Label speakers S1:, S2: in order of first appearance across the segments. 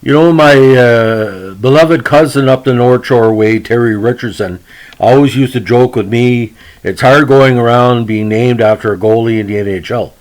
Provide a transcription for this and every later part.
S1: My beloved cousin up the North Shore way, Terry Richardson, always used to joke with me, it's hard going around being named after a goalie in the NHL.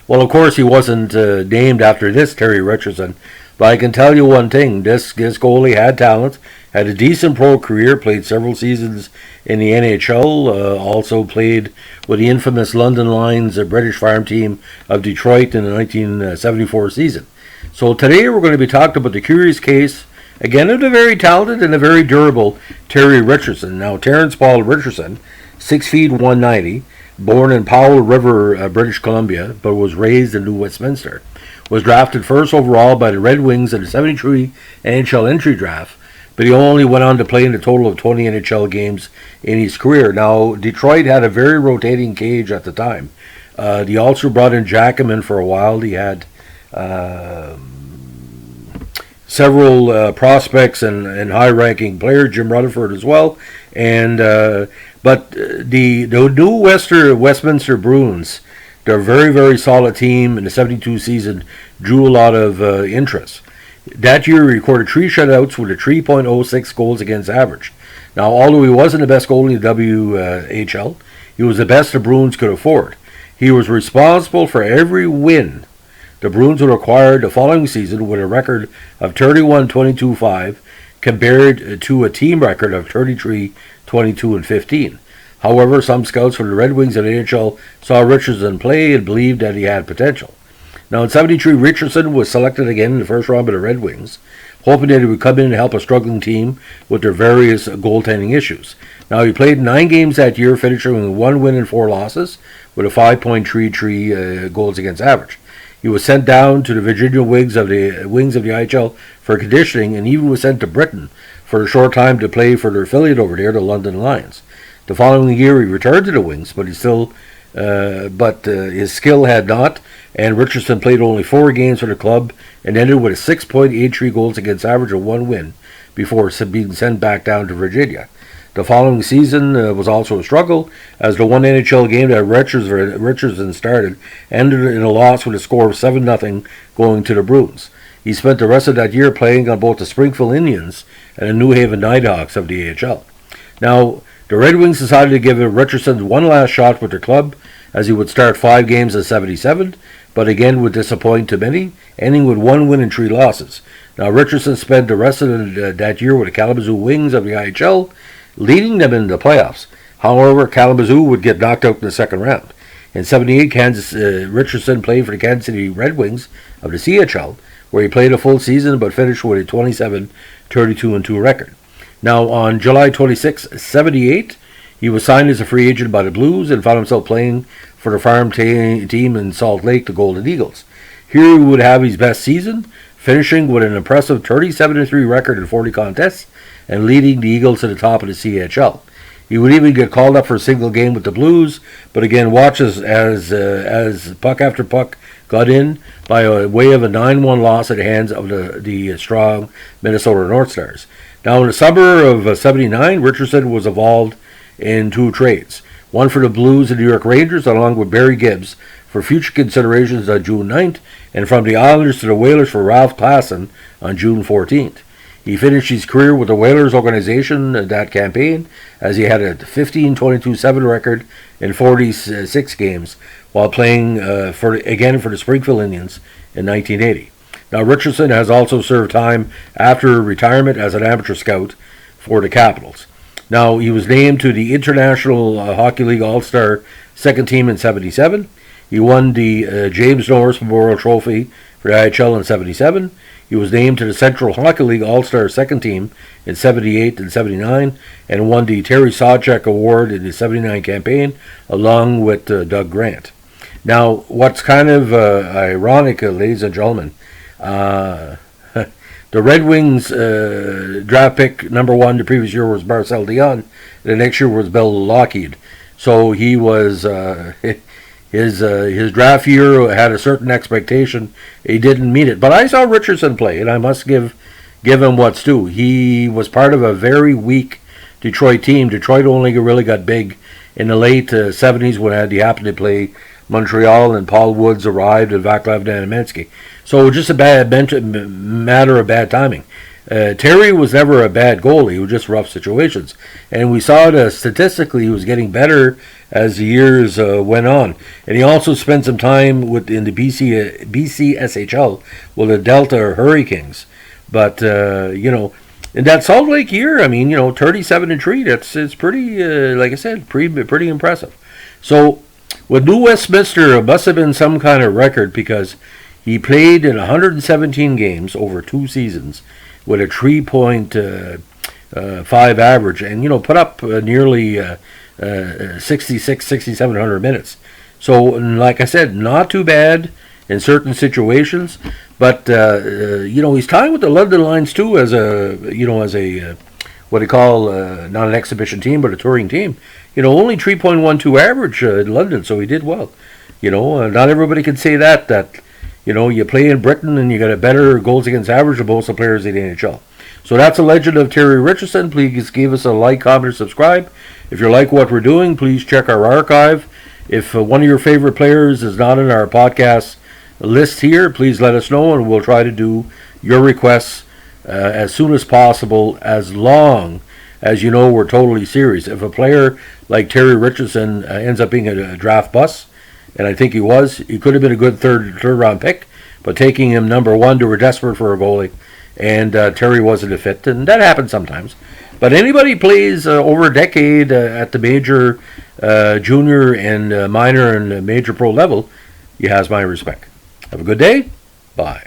S1: Well, of course, he wasn't named after this Terry Richardson, but I can tell you one thing, this goalie had talent, had a decent pro career, played several seasons in the NHL, also played with the infamous London Lions, a British farm team of Detroit in the 1974 season. So today we're going to be talking about the curious case, again, of the very talented and a very durable Terry Richardson. Now, Terrence Paul Richardson, 6 feet 190, born in Powell River, British Columbia, but was raised in New Westminster, was drafted first overall by the Red Wings in the 73 NHL entry draft, but he only went on to play in a total of 20 NHL games in his career. Now, Detroit had a very rotating cage at the time. They also brought in Jackman for a while. He had several prospects and high-ranking players, Jim Rutherford as well, and but the new Westminster Bruins, they're a very, very solid team in the 72 season, drew a lot of interest. That year, he recorded 3 shutouts with a 3.06 goals against average. Now, although he wasn't the best goalie in the WHL, he was the best the Bruins could afford. He was responsible for every win the Bruins would acquire the following season with a record of 31-22-5 compared to a team record of 33-22-15. However, some scouts for the Red Wings and the NHL saw Richardson play and believed that he had potential. Now, in 73, Richardson was selected again in the first round by the Red Wings, hoping that he would come in and help a struggling team with their various goaltending issues. Now, he played 9 games that year, finishing with 1 win and 4 losses, with a 5.33 goals against average. He was sent down to the Virginia Wings of the IHL for conditioning, and even was sent to Britain for a short time to play for their affiliate over there, the London Lions. The following year, he returned to the Wings, but his skill had not, and Richardson played only 4 games for the club and ended with a 6.83 goals against average and 1 win before being sent back down to Virginia. The following season was also a struggle, as the one NHL game that Richardson started ended in a loss with a score of 7-0 going to the Bruins. He spent the rest of that year playing on both the Springfield Indians and the New Haven Nighthawks of the AHL. Now, the Red Wings decided to give Richardson one last shot with their club, as he would start 5 games in 77, but again would disappoint to many, ending with 1 win and 3 losses. Now, Richardson spent the rest of that year with the Kalamazoo Wings of the IHL, leading them into the playoffs. However, Kalamazoo would get knocked out in the second round. In 78, Richardson played for the Kansas City Red Wings of the CHL, where he played a full season but finished with a 27-32-2 record. Now, on July 26, 78, he was signed as a free agent by the Blues and found himself playing for the farm team in Salt Lake, the Golden Eagles. Here he would have his best season, finishing with an impressive 37-3 record in 40 contests and leading the Eagles to the top of the CHL. He would even get called up for a single game with the Blues, but again, watch as puck after puck got in by way of a 9-1 loss at the hands of the strong Minnesota North Stars. Now, in the summer of 79, Richardson was involved in 2 trades. One for the Blues and New York Rangers, along with Barry Gibbs, for future considerations on June 9th, and from the Islanders to the Whalers for Ralph Klassen on June 14th. He finished his career with the Whalers organization that campaign, as he had a 15-22-7 record in 46 games, while playing for the Springfield Indians in 1980. Now, Richardson has also served time after retirement as an amateur scout for the Capitals. Now, he was named to the International Hockey League All-Star second team in 77. He won the James Norris Memorial Trophy for the IHL in 77. He was named to the Central Hockey League All-Star second team in 78 and 79 and won the Terry Sawchuk Award in the 79 campaign along with Doug Grant. Now, what's kind of ironic, ladies and gentlemen, the Red Wings draft pick number 1 the previous year was Marcel Dion. The next year was Bill Lockheed. So he was his draft year had a certain expectation. He didn't meet it. But I saw Richardson play, and I must give him what's due. He was part of a very weak Detroit team. Detroit only really got big in the late 70s when he happened to play Montreal, and Paul Woods arrived and Vaclav Nemensky. So just a matter of bad timing. Terry was never a bad goalie. It was just rough situations, and we saw it statistically. He was getting better as the years went on, and he also spent some time in the BCSHL with the Delta Hurricanes. But in that Salt Lake year, 37-3. It's pretty, like I said, pretty impressive. So with New Westminster, it must have been some kind of record because he played in 117 games over 2 seasons with a 3.5 average, and put up nearly 6,700 minutes. So, like I said, not too bad in certain situations, but he's tying with the London Lions too as a what they call not an exhibition team but a touring team. Only 3.12 average in London, so he did well. Not everybody can say that. You play in Britain and you got a better goals against average than most of the players in the NHL. So that's a legend of Terry Richardson. Please give us a like, comment, or subscribe. If you like what we're doing, please check our archive. If one of your favorite players is not in our podcast list here, please let us know and we'll try to do your requests as soon as possible, as long as we're totally serious. If a player like Terry Richardson ends up being a draft bust, and I think he was. He could have been a good third round pick, but taking him number 1, they were desperate for a goalie, and Terry wasn't a fit, and that happens sometimes. But anybody plays over a decade at the major, junior, and minor and major pro level, he has my respect. Have a good day. Bye.